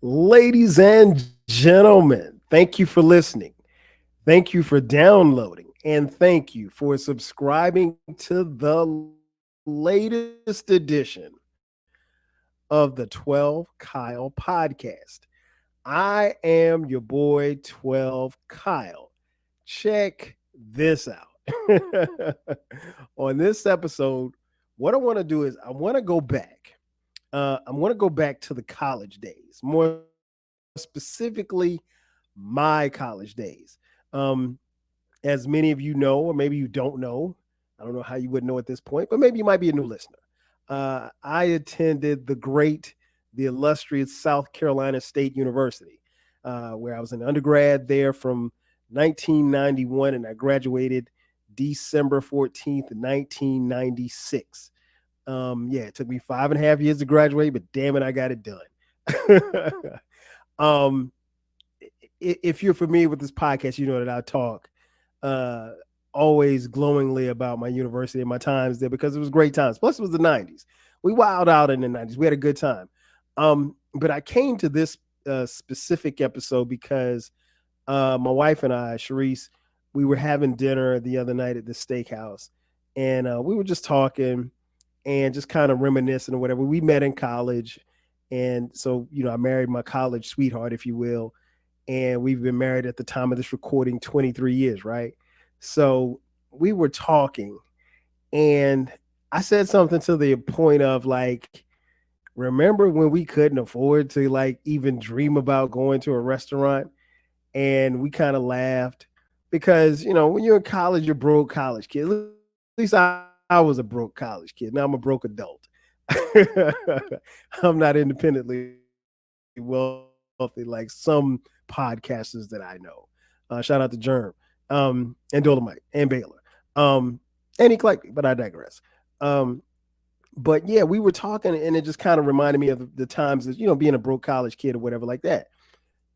Ladies and gentlemen, thank you for listening. Thank you for downloading. And thank you for subscribing to the latest edition of the 12 Kyle podcast. I am your boy, 12 Kyle. Check this out. On this episode, what I want to do is I want to go back. I want to go back to the college days, more specifically my college days. Um, as many of you know, or maybe you don't know, I don't know how you would know at this point, but maybe you might be a new listener. I attended the illustrious South Carolina State University, where I was an undergrad there from 1991, and I graduated December 14th, 1996. Yeah, it took me 5.5 years to graduate, but damn it, I got it done. um, if you're familiar with this podcast, you know that I talk uh, always glowingly about my university and my times there because it was great times. Plus, it was the 90s. We wilded out in the 90s. We had a good time. But I came to this specific episode because my wife and I, Sharice, we were having dinner the other night at the steakhouse, and we were just talking and just kind of reminiscing or whatever. We met in college, and so I married my college sweetheart, if you will, and we've been married at the time of this recording 23 years, right? So we were talking, and I said something to the point of like, remember when we couldn't afford to like even dream about going to a restaurant? And we kind of laughed because when you're in college, you're broke college kid. At least I was a broke college kid. Now I'm a broke adult. I'm not independently wealthy like some podcasters that I know. Shout out to Germ, and Dolomite and Baylor, and he liked me, but I digress. Um, but yeah, we were talking, and it just kind of reminded me of the times that being a broke college kid or whatever like that.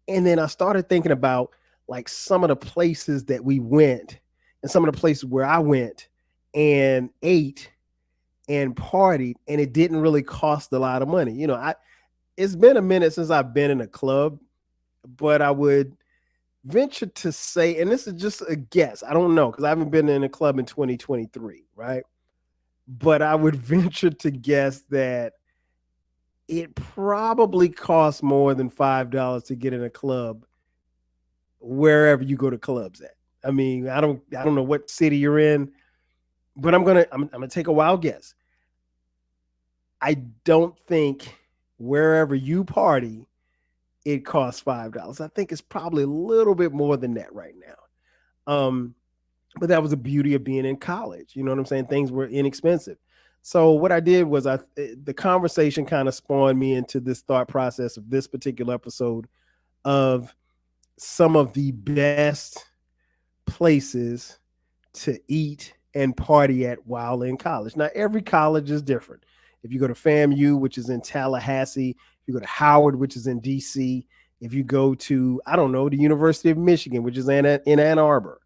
And then I started thinking about like some of the places that we went, and some of the places where I went and ate and partied, and it didn't really cost a lot of money. I It's been a minute since I've been in a club, but I would venture to say, and this is just a guess, I don't know because I haven't been in a club in 2023, right? But I would venture to guess that it probably costs more than $5 to get in a club wherever you go to clubs at. I mean, I don't know what city you're in, but I'm gonna take a wild guess. I don't think wherever you party it costs $5. I think it's probably a little bit more than that right now. But that was the beauty of being in college. You know what I'm saying? Things were inexpensive. So what I did was the conversation kind of spawned me into this thought process of this particular episode of some of the best places to eat and party at while in college. Now, every college is different. If you go to FAMU, which is in Tallahassee, if you go to Howard, which is in DC, if you go to, I don't know, the University of Michigan, which is in Ann Arbor,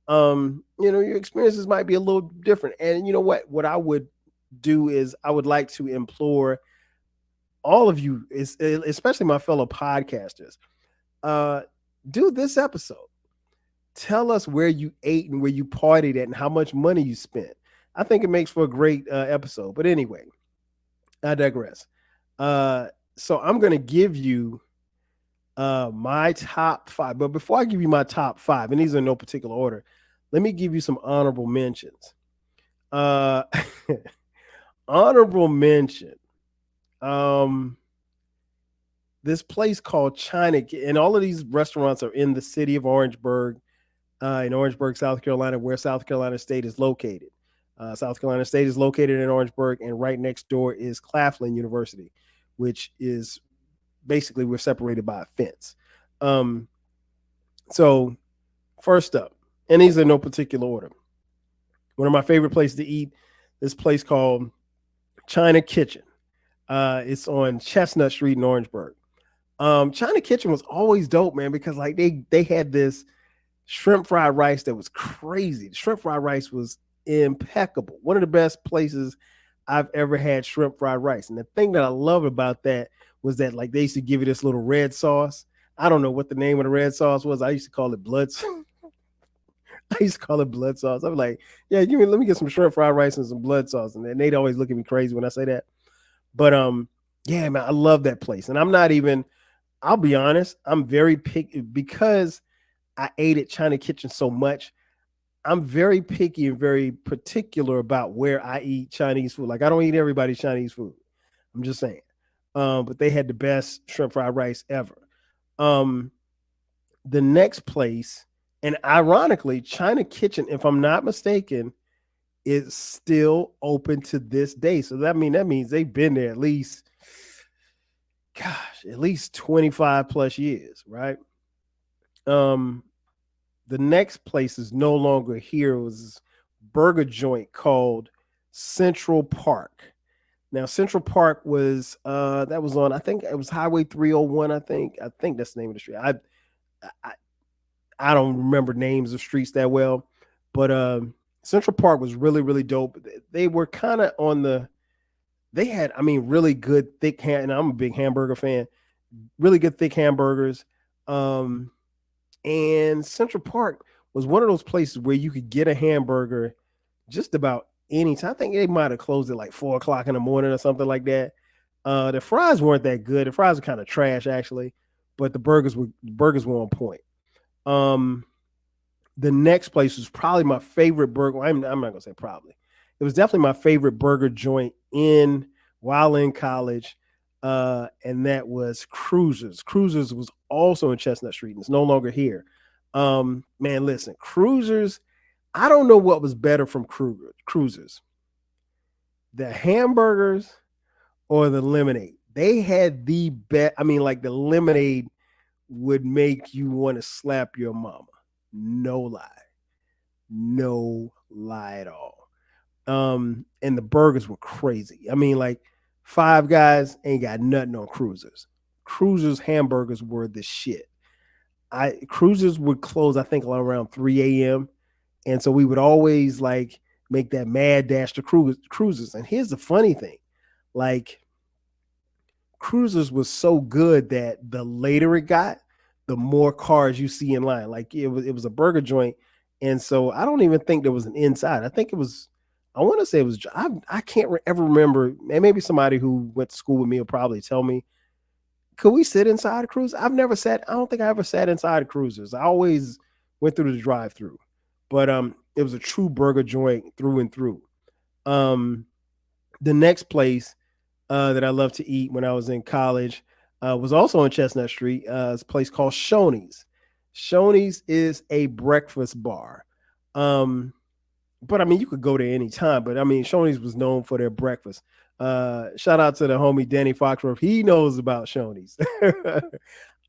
your experiences might be a little different. And you know what? What I would do is I would like to implore all of you, especially my fellow podcasters, uh, do this episode. Tell us where you ate and where you partied at and how much money you spent. I think it makes for a great episode. But anyway, I digress. So I'm going to give you my top five. But before I give you my top five, and these are in no particular order, let me give you some honorable mentions. Uh, honorable mention. Um, this place called China, and all of these restaurants are in the city of Orangeburg, in Orangeburg, South Carolina, where South Carolina State is located. South Carolina State is located in Orangeburg, and right next door is Claflin University, which is basically we're separated by a fence. Um, so first up, and these are in no particular order. One of my favorite places to eat, this place called China Kitchen. It's on Chestnut Street in Orangeburg. China Kitchen was always dope, man, because like they had this shrimp fried rice that was crazy. The shrimp fried rice was impeccable. One of the best places I've ever had shrimp fried rice. And the thing that I love about that was that like they used to give you this little red sauce. I don't know what the name of the red sauce was. I used to call it blood. I used to call it blood sauce. I'm like, yeah, let me get some shrimp fried rice and some blood sauce, and then they'd always look at me crazy when I say that. But yeah, man, I love that place, and I'm not even. I'll be honest, I'm very picky because I ate at China Kitchen so much. I'm very picky and very particular about where I eat Chinese food. Like I don't eat everybody's Chinese food. I'm just saying. But they had the best shrimp fried rice ever. Um, the next place, and ironically, China Kitchen, if I'm not mistaken, is still open to this day. So that means they've been there at least, gosh, at least 25 plus years, right? Um, the next place is no longer here. It was a burger joint called Central Park. Now Central Park was that was on, I think it was Highway 301. I think that's the name of the street. I I don't remember names of streets that well, but Central Park was really really dope. They were kind of on the they had, I mean, really good thick ham, and I'm a big hamburger fan. Really good thick hamburgers. Um, and Central Park was one of those places where you could get a hamburger just about any time. I think they might have closed at like 4 o'clock in the morning or something like that. The fries weren't that good. The fries were kind of trash actually, but the burgers were on point. Um, the next place was probably my favorite burger. I'm not gonna say probably. It was definitely my favorite burger joint in while in college, and that was Cruisers. Cruisers was also in Chestnut Street, and it's no longer here. Man, listen, Cruisers. I don't know what was better from Cruisers, the hamburgers or the lemonade. They had the best. I mean, like the lemonade would make you want to slap your mama. No lie. No lie at all. And the burgers were crazy. I mean, like Five Guys ain't got nothing on Cruisers. Cruisers hamburgers were the shit. I Cruisers would close, I think, around 3 a.m. And so we would always like make that mad dash to Cruisers. And here's the funny thing, like Cruisers was so good that the later it got, the more cars you see in line. Like it was a burger joint, and so I don't even think there was an inside. I think it was. I want to say it was. I can't ever remember. And maybe somebody who went to school with me will probably tell me. Could we sit inside a cruiser? I've never sat. I don't think I ever sat inside a cruisers. I always went through the drive-through, but it was a true burger joint through and through. Um, the next place that I loved to eat when I was in college was also on Chestnut Street. It's a place called Shoney's. Shoney's is a breakfast bar. Um, but I mean, you could go there anytime. But I mean, Shoney's was known for their breakfast. Shout out to the homie Danny Foxworth. He knows about Shoney's.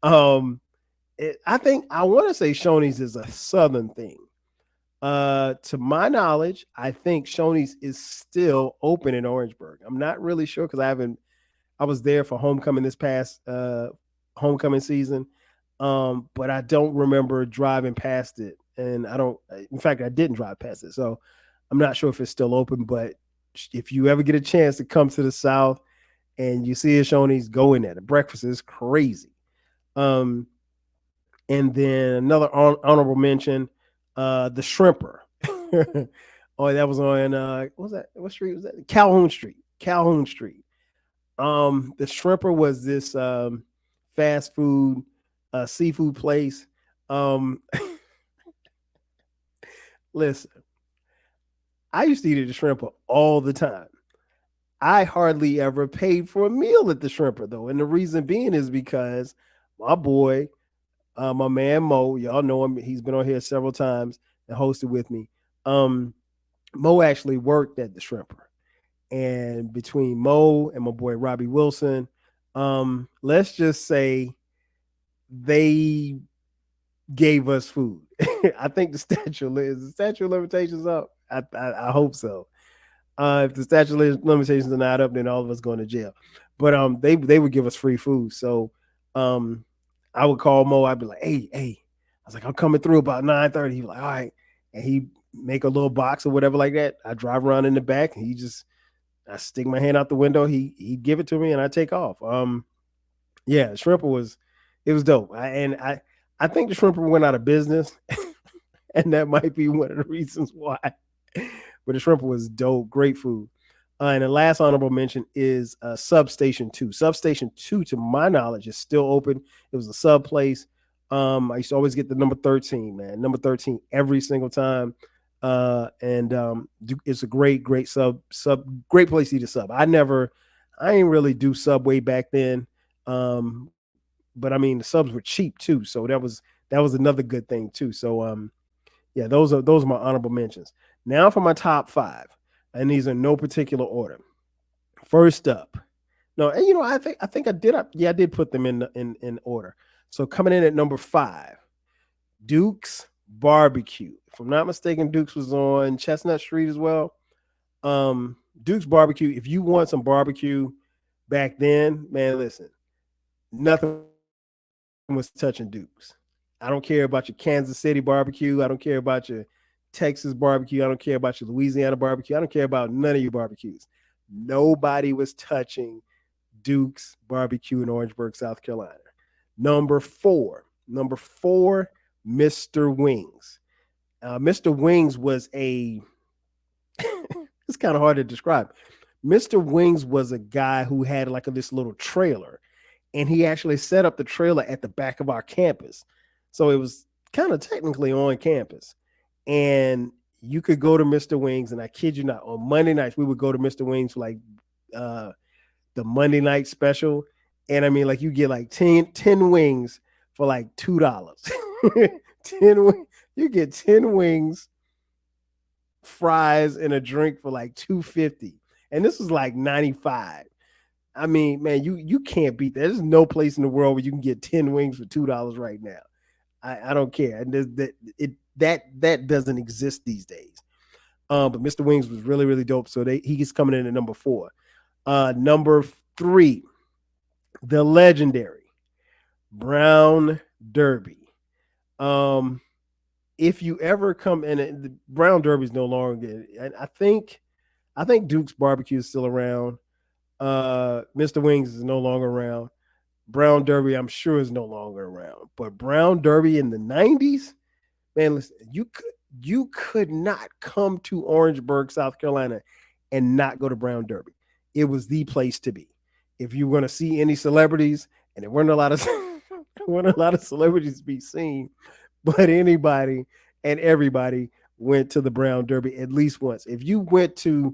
um, I think I want to say Shoney's is a Southern thing. To my knowledge, I think Shoney's is still open in Orangeburg. I'm not really sure because I was there for homecoming this past homecoming season. But I don't remember driving past it. And I don't, in fact, I didn't drive past it. So I'm not sure if it's still open, but if you ever get a chance to come to the South and you see a Shoney's, go in there. The breakfast is crazy. Um, and then another honorable mention, the Shrimper. Oh, that was on what was that? What street was that? Calhoun Street. Calhoun Street. The Shrimper was this fast food seafood place. Um, listen, I used to eat at the Shrimper all the time. I hardly ever paid for a meal at the Shrimper though, and the reason being is because my boy, my man Mo, y'all know him. He's been on here several times and hosted with me. Um, Mo actually worked at the Shrimper, and between Mo and my boy Robbie Wilson, let's just say they gave us food. I think the statute of limitations up. I hope so. If the statute of limitations are not up, then all of us going to jail. But they would give us free food. So um, I would call Mo. I'd be like, hey. I was like, I'm coming through about 9:30. He was like, all right, and he make a little box or whatever like that. I drive around in the back, and I stick my hand out the window. He'd give it to me, and I take off. Yeah, Shrimper was it was dope. I think the Shrimper went out of business, and that might be one of the reasons why. But the Shrimper was dope, great food. And the last honorable mention is Substation 2. Substation 2, to my knowledge, is still open. It was a sub place. I used to always get the number 13, man. Number 13 every single time. And it's a great great place to eat a sub. I ain't really do Subway back then. But I mean the subs were cheap too. So that was another good thing too. So yeah, those are my honorable mentions. Now for my top five, and these are no particular order. First up, no, and I think I did put them in order. So coming in at number five, Duke's Barbecue. If I'm not mistaken, Duke's was on Chestnut Street as well. Duke's Barbecue. If you want some barbecue back then, man, listen, nothing was touching Duke's. I don't care about your Kansas City barbecue. I don't care about your Texas barbecue. I don't care about your Louisiana barbecue. I don't care about none of your barbecues. Nobody was touching Duke's Barbecue in Orangeburg, South Carolina. Number four, Mr. Wings. Mr. Wings was a, it's kind of hard to describe. Mr. Wings was a guy who had like this little trailer, and he actually set up the trailer at the back of our campus. So it was kind of technically on campus. And you could go to Mr. Wings, and I kid you not, on Monday nights, we would go to Mr. Wings for like uh, the Monday night special. And I mean, like you get like 10 wings for like $2. 10 you get 10 wings, fries, and a drink for like 250. And this was like 95. I mean, man, you can't beat that. There's no place in the world where you can get 10 wings for $2 right now. I don't care. And that doesn't exist these days. But Mr. Wings was really, really dope. So he's coming in at number four. Number three, the legendary Brown Derby. If you ever come in, the Brown Derby is no longer. I think Duke's Barbecue is still around. Mr. Wings is no longer around. Brown Derby, I'm sure, is no longer around. But Brown Derby in the 90s, man, listen, you could not come to Orangeburg, South Carolina, and not go to Brown Derby. It was the place to be. If you were going to see any celebrities, and there weren't a lot of there weren't a lot of celebrities to be seen, but anybody and everybody went to the Brown Derby at least once. If you went to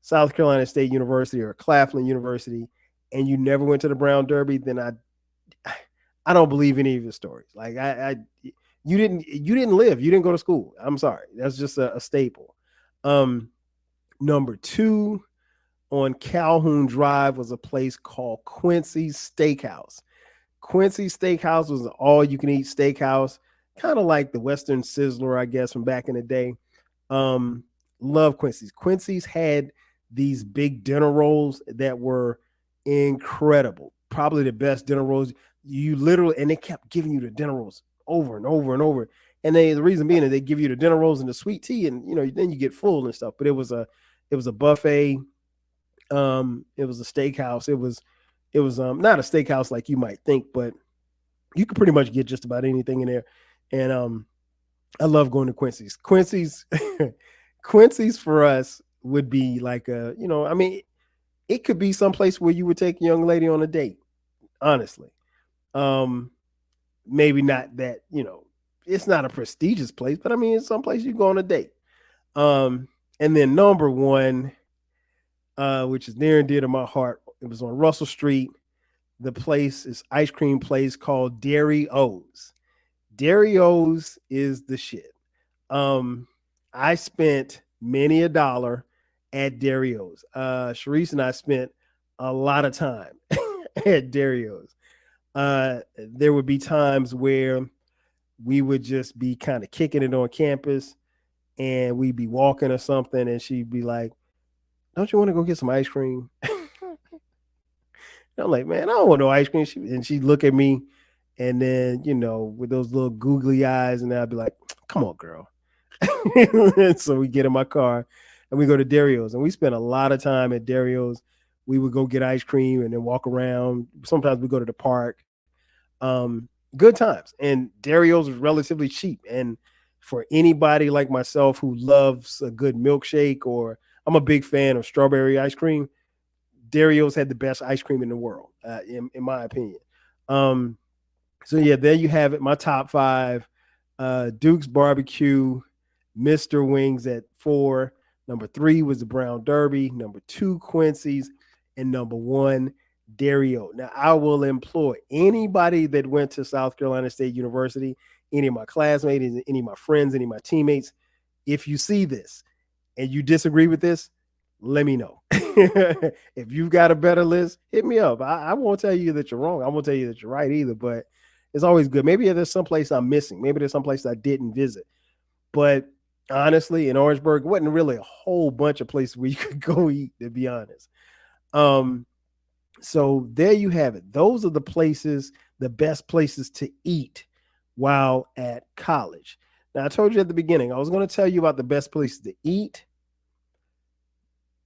South Carolina State University or Claflin University and you never went to the Brown Derby, then I don't believe any of your stories. Like you didn't live, you didn't go to school. I'm sorry, that's just a staple. Um, Number two, on Calhoun Drive was a place called Quincy's Steakhouse. Quincy's Steakhouse was an all you can eat steakhouse, kind of like the Western Sizzler, I guess, from back in the day. Um, love Quincy's. Quincy's had these big dinner rolls that were incredible. Probably the best dinner rolls. You literally, and they kept giving you the dinner rolls over and over and over. And the reason being that they give you the dinner rolls and the sweet tea, and then you get full and stuff. But it was a buffet. It was a steakhouse. It was not a steakhouse like you might think, but you could pretty much get just about anything in there. And I love going to Quincy's. Quincy's for us would be like I mean, it could be someplace where you would take a young lady on a date, honestly. Um, Maybe not that, it's not a prestigious place, but I mean, it's someplace you go on a date. And then number one, which is near and dear to my heart, it was on Russell Street. The place is ice cream place called Dairy O's. Dairy O's is the shit. Um, I spent many a dollar at Dairy O's. Sharice and I spent a lot of time at Dairy O's. There would be times where we would just be kind of kicking it on campus, and we'd be walking or something, and she'd be like, "Don't you want to go get some ice cream?" I'm like, "Man, I don't want no ice cream." And she'd look at me, and then, with those little googly eyes, and I'd be like, "Come on, girl." And so we get in my car and we go to Dario's, and we spent a lot of time at Dario's. We would go get ice cream and then walk around. Sometimes we go to the park. Good times. And Dario's was relatively cheap. And for anybody like myself who loves a good milkshake, or I'm a big fan of strawberry ice cream, Dario's had the best ice cream in the world, in my opinion. Um, so yeah, there you have it. My top five: Duke's Barbecue, Mister Wings at four. Number three was the Brown Derby. Number two, Quincy's, and number one, Dario. Now I will implore anybody that went to South Carolina State University, any of my classmates, any of my friends, any of my teammates, if you see this and you disagree with this, let me know. If you've got a better list, hit me up. I won't tell you that you're wrong. I won't tell you that you're right either, but it's always good. Maybe there's some place I'm missing. Maybe there's some place I didn't visit. But honestly, in Orangeburg, wasn't really a whole bunch of places where you could go eat, to be honest. Um, so there you have it. Those are the places, the best places to eat while at college. Now, I told you at the beginning, I was going to tell you about the best places to eat.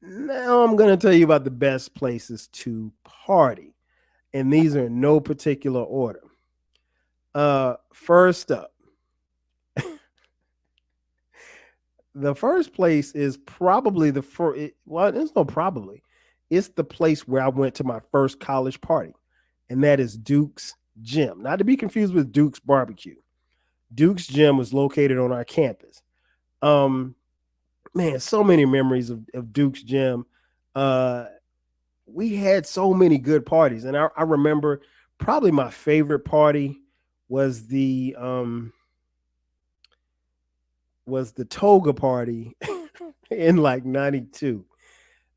Now I'm going to tell you about the best places to party. And these are in no particular order. First up, the first place is probably the first. Well, there's no probably. It's the place where I went to my first college party, and that is Duke's Gym. Not to be confused with Duke's Barbecue. Duke's Gym was located on our campus. Um, Man, so many memories of Duke's Gym. Uh, we had so many good parties, and I remember probably my favorite party was the toga party in like 92.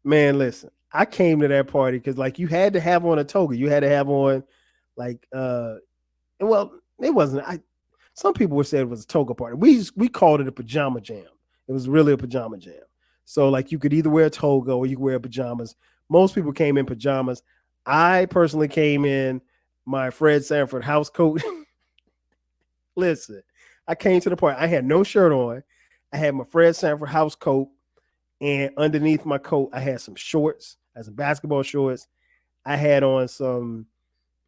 Man, listen, I came to that party because like you had to have on a toga. You had to have on like well, it wasn't. I Some people would say it was a toga party. We called it a pajama jam. It was really a pajama jam. So like you could either wear a toga or you could wear pajamas. Most people came in pajamas. I personally came in my Fred Sanford house coat. Listen, I came to the party. I had no shirt on. I had my Fred Sanford house coat, and underneath my coat, I had some shorts, I had some basketball shorts. I had on some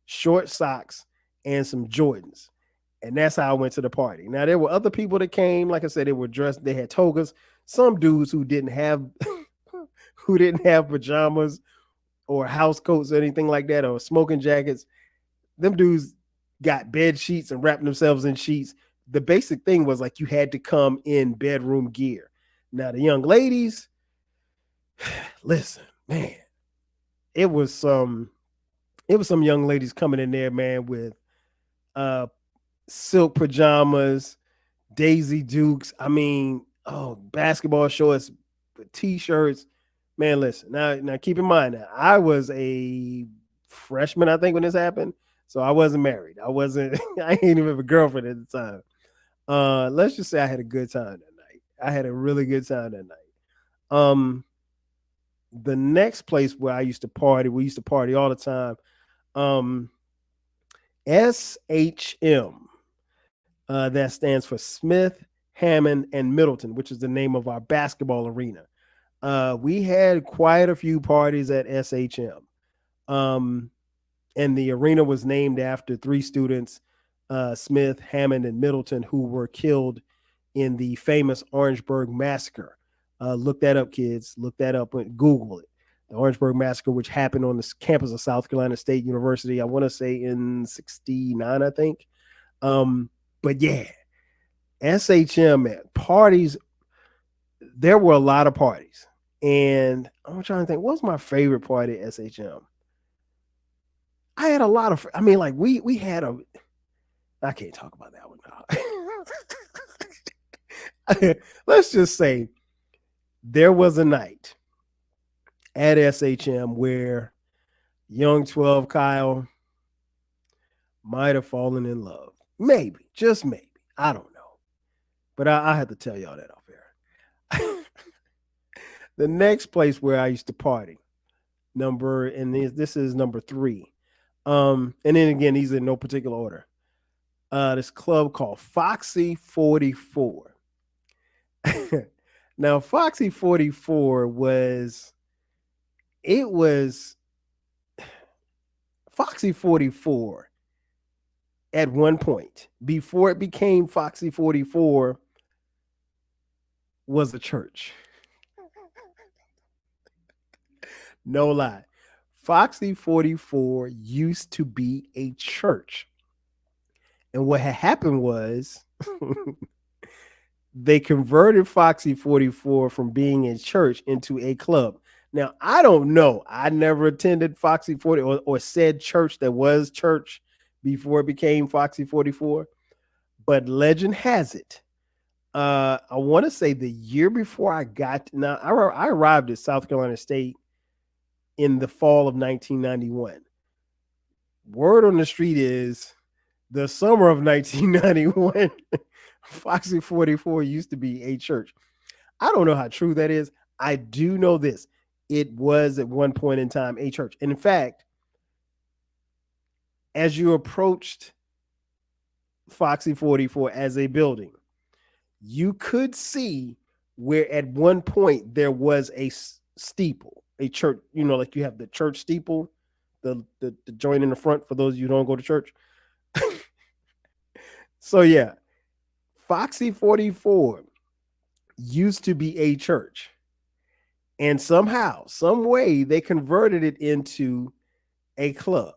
short socks and some Jordans. And that's how I went to the party. Now there were other people that came. Like I said, they were dressed, they had togas. Some dudes who didn't have who didn't have pajamas or house coats or anything like that, or smoking jackets. Them dudes got bed sheets and wrapped themselves in sheets. The basic thing was like you had to come in bedroom gear. Now the young ladies, listen, man, it was some young ladies coming in there, man, with uh silk pajamas, Daisy Dukes. I mean, basketball shorts, t-shirts. Man, listen. Now keep in mind that I was a freshman, I think, when this happened. So I wasn't married. I wasn't I ain't even have a girlfriend at the time. Let's just say I had a good time that night. I had a really good time that night. Um the next place where I used to party, we used to party all the time. Um SHM. That stands for Smith, Hammond, and Middleton, which is the name of our basketball arena. We had quite a few parties at SHM. Um, and the arena was named after three students, Smith, Hammond, and Middleton, who were killed in the famous Orangeburg massacre. Look that up, kids. Look that up and Google it. The Orangeburg massacre, which happened on the campus of South Carolina State University, I want to say in 69, I think. But yeah, SHM, man, parties. There were a lot of parties. And I'm trying to think, what's my favorite party at SHM? I had a lot of, I mean, like we had a, I can't talk about that one now. Let's just say there was a night at SHM where young 12 Kyle might have fallen in love. Maybe, just maybe. I don't know. But I have to tell y'all that off air. The next place where I used to party, this is number three. And then again, these are in no particular order. This club called Foxy 44. Now, Foxy 44 was it was Foxy 44 at one point before it became Foxy 44 was a church. No lie. Foxy 44 used to be a church. And what had happened was they converted Foxy 44 from being a church into a club. Now, I don't know. I never attended Foxy 40 or said church that was church before it became Foxy 44. But legend has it. I want to say the year before I arrived at South Carolina State in the fall of 1991. Word on the street is the summer of 1991, Foxy 44 used to be a church. I don't know how true that is. I do know this. It was at one point in time a church. And in fact, as you approached Foxy 44 as a building, you could see where at one point there was a steeple, a church, like you have the church steeple, the joint in the front for those of you who don't go to church. So yeah, Foxy 44 used to be a church. And somehow, some way, they converted it into a club.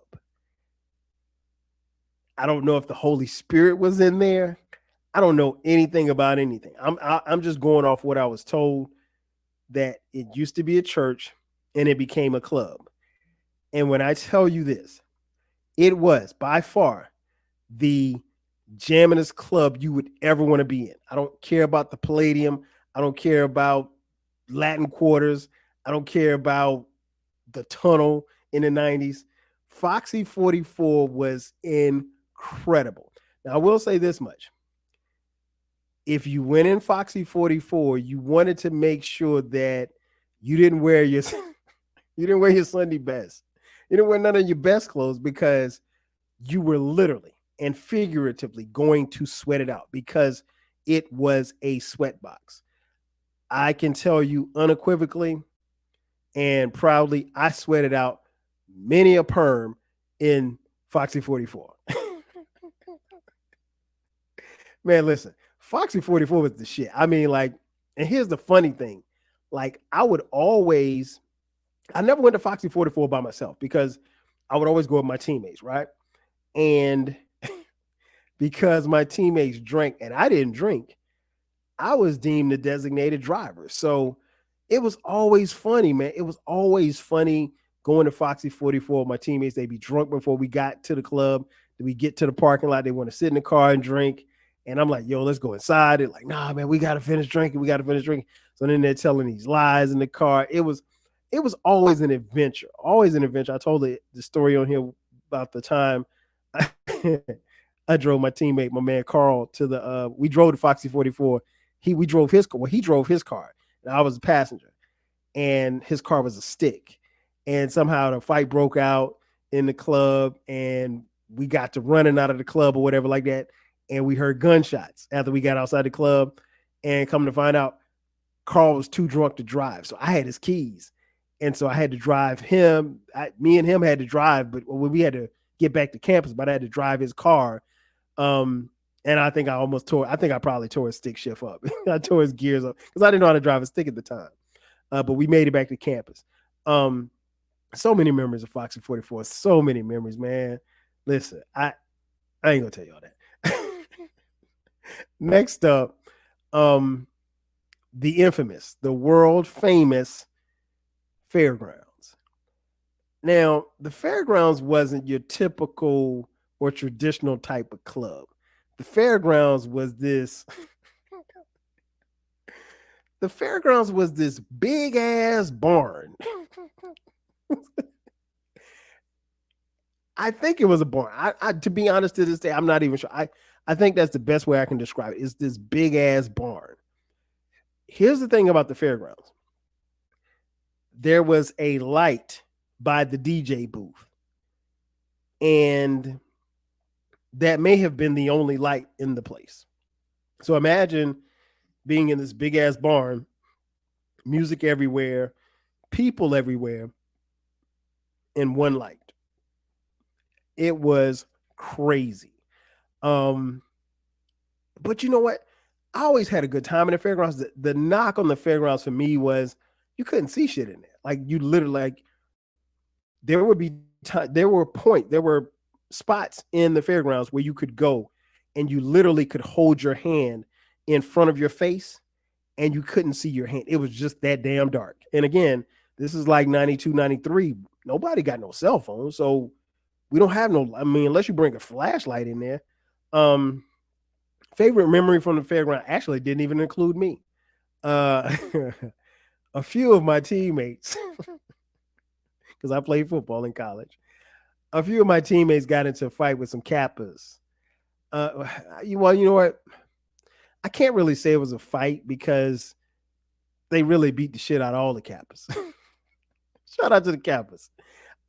I don't know if the Holy Spirit was in there. I don't know anything about anything. I'm just going off what I was told, that it used to be a church and it became a club. And when I tell you this, it was by far the jammingest club you would ever want to be in. I don't care about the Palladium. I don't care about Latin Quarters. I don't care about the Tunnel in the 90s. Foxy 44 was incredible. Now, I will say this much. If you went in Foxy 44, you wanted to make sure that you didn't wear your Sunday best. You didn't wear none of your best clothes, because you were literally and figuratively going to sweat it out, because it was a sweat box. I can tell you unequivocally and proudly, I sweated out many a perm in Foxy 44. Man, listen, Foxy 44 was the shit. I mean, like, and here's the funny thing. Like, I never went to Foxy 44 by myself, because I would always go with my teammates, right? And because my teammates drank and I didn't drink, I was deemed the designated driver. So it was always funny, man. It was always funny going to Foxy 44 with my teammates. They'd be drunk before we got to the club. Then we get to the parking lot. They want to sit in the car and drink. And I'm like, yo, let's go inside. They're like, nah, man, we got to finish drinking. So then they're telling these lies in the car. It was always an adventure. Always an adventure. I told the story on here about the time I drove my teammate, my man Carl, to we drove to Foxy 44. We drove his car. Well, he drove his car, and I was a passenger, and his car was a stick. And somehow the fight broke out in the club, and we got to running out of the club or whatever like that. And we heard gunshots after we got outside the club, and come to find out, Carl was too drunk to drive. So I had his keys. And so I had to drive him. Me and him had to drive, but when we had to get back to campus, but I had to drive his car. And I think I probably tore his stick shift up. I tore his gears up because I didn't know how to drive a stick at the time. But we made it back to campus. So many memories of Foxy 44. So many memories, man. Listen, I ain't gonna tell you all that. Next up, the world famous fairgrounds. Now, the fairgrounds wasn't your typical or traditional type of club. The fairgrounds was this big ass barn. I think it was a barn. I to be honest, to this day, I'm not even sure. I think that's the best way I can describe it. It's this big ass barn. Here's the thing about the fairgrounds. There was a light by the DJ booth, and that may have been the only light in the place. So imagine being in this big ass barn, music everywhere, people everywhere, and one liked. It was crazy. Um, but you know what? I always had a good time in the fairgrounds. The knock on the fairgrounds for me was you couldn't see shit in there. Like you literally like there would be there were spots in the fairgrounds where you could go and you literally could hold your hand in front of your face and you couldn't see your hand. It was just that damn dark. And again, this is like 92, 93. Nobody got no cell phone. So we don't have no, I mean, unless you bring a flashlight in there. Um, Favorite memory from the fairground actually didn't even include me. Uh, a few of my teammates, because I played football in college, a few of my teammates got into a fight with some Kappas. Well, you know what? I can't really say it was a fight because they really beat the shit out of all the Kappas. Shout out to the Kappas.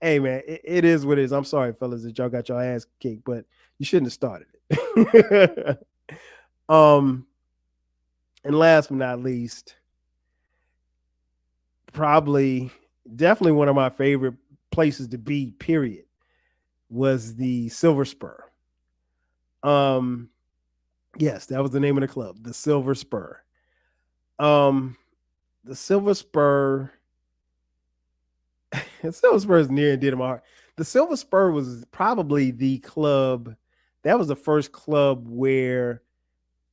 Hey man, it is what it is. I'm sorry, fellas, that y'all got your ass kicked, but you shouldn't have started it. um, and last but not least, probably definitely one of my favorite places to be, period, was the Silver Spur. Um, yes, that was the name of the club, the Silver Spur. Um, the Silver Spur, the Silver Spur is near and dear to my heart. The Silver Spur was probably the club. That was the first club where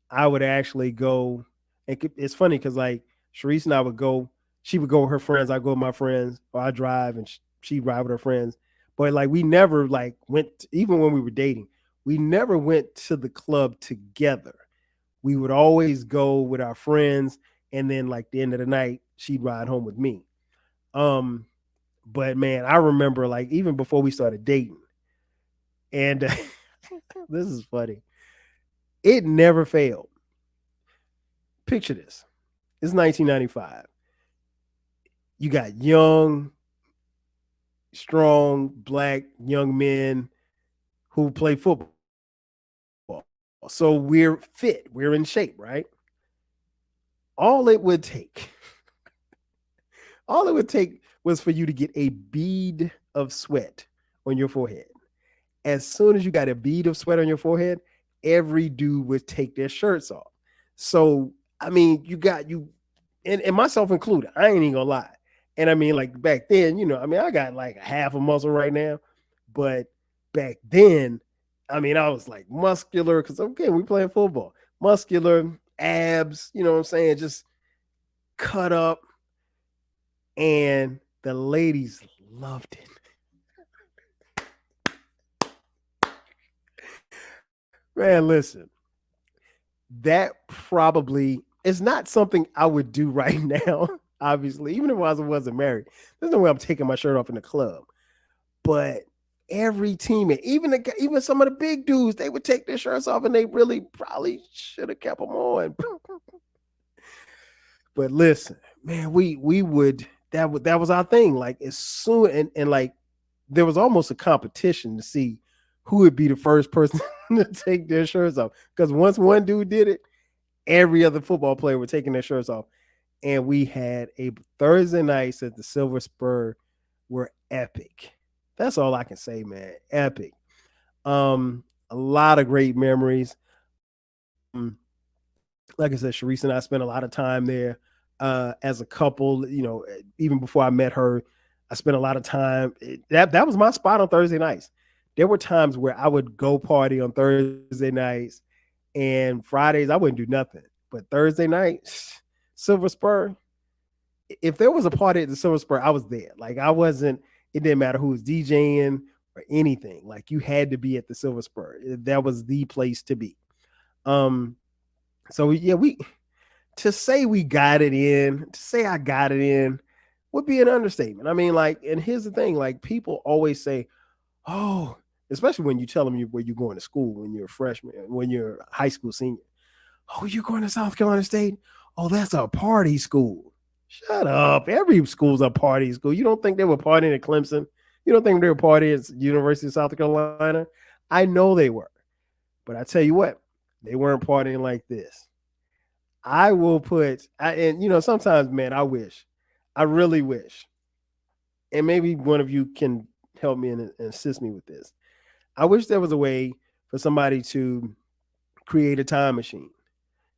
I would actually go. It's funny because like Sharice and I would go. She would go with her friends. I go with my friends, or I drive and she'd ride with her friends. But like we never like went. Even when we were dating, we never went to the club together. We would always go with our friends, and then like the end of the night, she'd ride home with me. Um, but man, I remember like even before we started dating, and this is funny. It never failed. Picture this. It's 1995. You got young, strong, black young men who play football. So we're fit, we're in shape, right? All it would take, all it would take was for you to get a bead of sweat on your forehead. As soon as you got a bead of sweat on your forehead, every dude would take their shirts off. So, I mean, you got you, and myself included, I ain't even gonna lie. And I mean, like back then, I mean, I got like a half a muscle right now, but back then, I mean, I was like muscular because okay, we playing football, muscular, abs, you know what I'm saying, just cut up, and the ladies loved it. Man, listen, that probably is not something I would do right now. Obviously, even if I wasn't married, there's no way I'm taking my shirt off in the club. But every teammate, even some of the big dudes, they would take their shirts off, and they really probably should have kept them on. But listen, man, we would that was our thing. Like as soon and like there was almost a competition to see who would be the first person to take their shirts off. Because once one dude did it, every other football player were taking their shirts off. And we had a Thursday nights at the Silver Spur were epic. That's all I can say, man. Epic. A lot of great memories. Like I said, Sharice and I spent a lot of time there as a couple. Even before I met her, I spent a lot of time. That was my spot on Thursday nights. There were times where I would go party on Thursday nights, and Fridays I wouldn't do nothing. But Thursday night, Silver Spur. If there was a party at the Silver Spur, I was there. Like I wasn't. It didn't matter who was DJing or anything. Like you had to be at the Silver Spur. That was the place to be. So yeah, we to say we got it in, to say I got it in would be an understatement. I mean, like, and here's the thing, like people always say, oh, especially when you tell them where you're going to school when you're a freshman, when you're a high school senior. Oh, you're going to South Carolina State? Oh, that's a party school. Shut up. Every school's a party school. You don't think they were partying at Clemson? You don't think they were partying at University of South Carolina? I know they were. But I tell you what, they weren't partying like this. I will put, and sometimes, man, I really wish, and maybe one of you can help me and assist me with this. I wish there was a way for somebody to create a time machine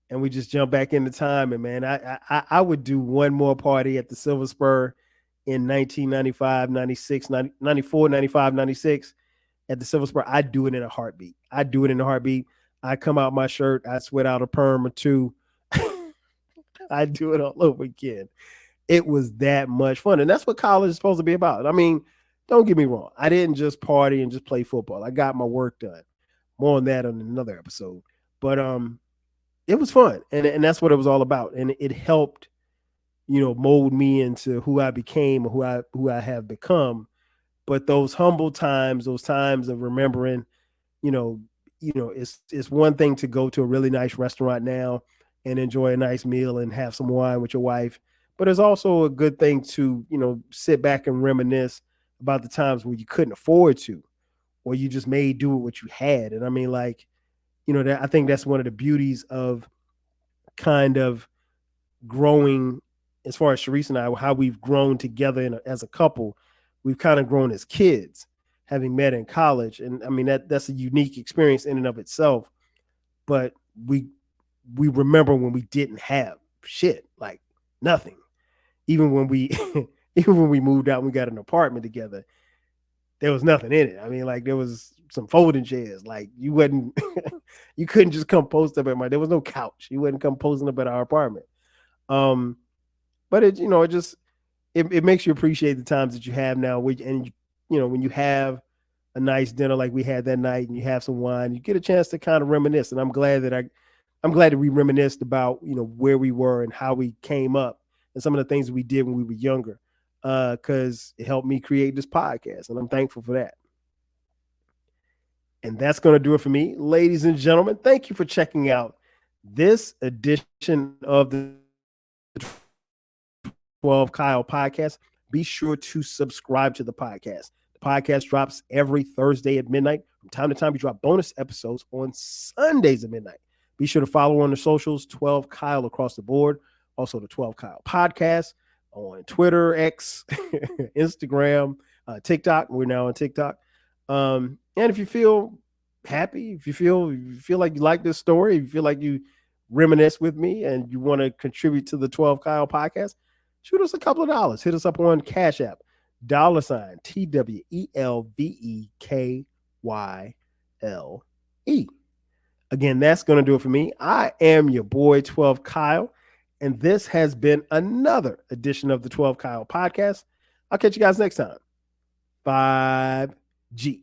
and we just jump back into time. And man, I would do one more party at the Silver Spur in 1995, 96, 94, 95, 96 at the Silver Spur. I'd do it in a heartbeat. I'd do it in a heartbeat. I come out my shirt, I sweat out a perm or two. I do it all over again. It was that much fun. And that's what college is supposed to be about. I mean, don't get me wrong. I didn't just party and just play football. I got my work done. More on that on another episode. But it was fun. And that's what it was all about. And it helped, mold me into who I became or who I have become. But those humble times, those times of remembering, you know, it's one thing to go to a really nice restaurant now and enjoy a nice meal and have some wine with your wife. But it's also a good thing to, sit back and reminisce about the times where you couldn't afford to, or you just made do with what you had. And I mean, like, I think that's one of the beauties of kind of growing, as far as Sharice and I, how we've grown together as a couple. We've kind of grown as kids, having met in college. And I mean, that's a unique experience in and of itself. But we remember when we didn't have shit, like nothing. Even when we even when we moved out and we got an apartment together, there was nothing in it. I mean, like there was some folding chairs. Like you wouldn't you couldn't just come post up at there was no couch. You wouldn't come posting up at our apartment. But it makes you appreciate the times that you have now. And when you have a nice dinner like we had that night and you have some wine, you get a chance to kind of reminisce. And I'm glad that we reminisced about, where we were and how we came up and some of the things we did when we were younger. Because it helped me create this podcast, and I'm thankful for that. And that's going to do it for me, ladies and gentlemen. Thank you for checking out this edition of the 12 Kyle podcast. Be sure to subscribe to the podcast. The podcast drops every Thursday at midnight. From time to time, we drop bonus episodes on Sundays at midnight. Be sure to follow on the socials, 12 Kyle across the board. Also, the 12 Kyle podcast on Twitter, X, Instagram, TikTok. We're now on TikTok. And if you feel happy, if you feel like you like this story, if you feel like you reminisce with me and you want to contribute to the 12 Kyle podcast, shoot us a couple of dollars. Hit us up on Cash App, $TWELVEKYLE. Again, that's going to do it for me. I am your boy, 12 Kyle, and this has been another edition of the 12 Kyle podcast. I'll catch you guys next time. 5G.